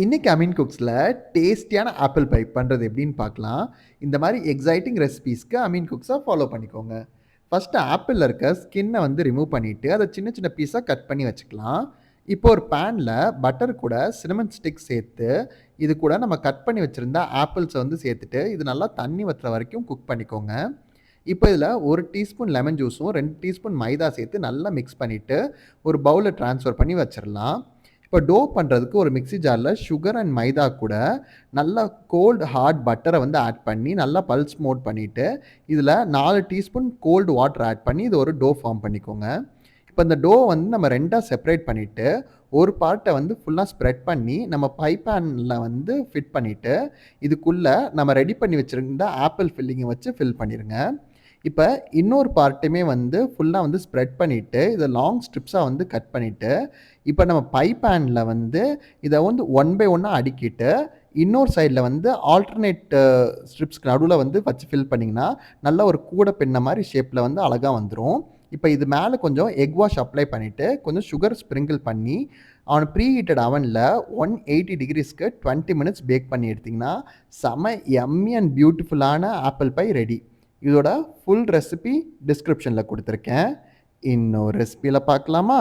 இன்னைக்கு அமீன் குக்ஸில் டேஸ்டியான apple pie பண்ணுறது எப்படின்னு பார்க்கலாம். இந்த மாதிரி எக்ஸைட்டிங் ரெசிபீஸ்க்கு அமீன் குக்ஸை ஃபாலோ பண்ணிக்கோங்க. ஃபஸ்ட்டு ஆப்பிளில் இருக்க ஸ்கின்னை வந்து ரிமூவ் பண்ணிவிட்டு அதை சின்ன சின்ன பீஸாக கட் பண்ணி வச்சுக்கலாம். இப்போ ஒரு பேனில் பட்டர் கூட சினமன் ஸ்டிக் சேர்த்து இது கூட நம்ம கட் பண்ணி வச்சுருந்த ஆப்பிள்ஸை வந்து சேர்த்துட்டு இது நல்லா தண்ணி வற்றுற வரைக்கும் குக் பண்ணிக்கோங்க. இப்போ இதில் 1 டீஸ்பூன் லெமன் ஜூஸும் 2 டீஸ்பூன் மைதா சேர்த்து நல்லா மிக்ஸ் பண்ணிவிட்டு ஒரு பவுலில் ட்ரான்ஸ்ஃபர் பண்ணி வச்சிடலாம். இப்போ டோ பண்ணுறதுக்கு ஒரு மிக்ஸி ஜாரில் சுகர் அண்ட் மைதா கூட நல்லா கோல்டு ஹார்ட் பட்டரை வந்து ஆட் பண்ணி நல்லா பல்ஸ் மோட் பண்ணிவிட்டு இதில் 4 டீஸ்பூன் கோல்டு வாட்டர் ஆட் பண்ணி இது ஒரு டோ ஃபார்ம் பண்ணிக்கோங்க. இப்போ இந்த டோ வந்து நம்ம ரெண்டாக செப்பரேட் பண்ணிவிட்டு ஒரு பார்ட்டை வந்து ஃபுல்லாக ஸ்ப்ரெட் பண்ணி நம்ம பை பேனில் வந்து ஃபிட் பண்ணிவிட்டு இதுக்குள்ளே நம்ம ரெடி பண்ணி வச்சுருந்த ஆப்பிள் ஃபில்லிங்கை வச்சு ஃபில் பண்ணிடுங்க. இப்போ இன்னொரு பார்ட்டுமே வந்து ஃபுல்லாக வந்து ஸ்ப்ரெட் பண்ணிவிட்டு இதை லாங் ஸ்ட்ரிப்ஸாக வந்து கட் பண்ணிவிட்டு இப்போ நம்ம பை பேனில் வந்து இதை வந்து ஒன் பை ஒன்னாக அடுக்கிட்டு இன்னொரு சைடில் வந்து ஆல்டர்னேட் ஸ்ட்ரிப்ஸ்க்கு நடுவில் வந்து வச்சு ஃபில் பண்ணிங்கன்னா நல்லா ஒரு கூடை பின்ன மாதிரி ஷேப்பில் வந்து அழகாக வந்துடும். இப்போ இது மேலே கொஞ்சம் எக் வாஷ் அப்ளை பண்ணிவிட்டு கொஞ்சம் சுகர் ஸ்ப்ரிங்கிள் பண்ணி அவன் ப்ரீ ஹீட்டட் அவனில் 180 டிகிரிஸ்க்கு 20 மினிட்ஸ் பேக் பண்ணி எடுத்திங்கன்னா செம எம்மி அண்ட் பியூட்டிஃபுல்லான ஆப்பிள் பை ரெடி. இதோட ஃபுல் ரெசிபி டிஸ்கிரிப்ஷனில் கொடுத்துருக்கேன். இன்னொரு ரெசிபியில் பார்க்கலாமா?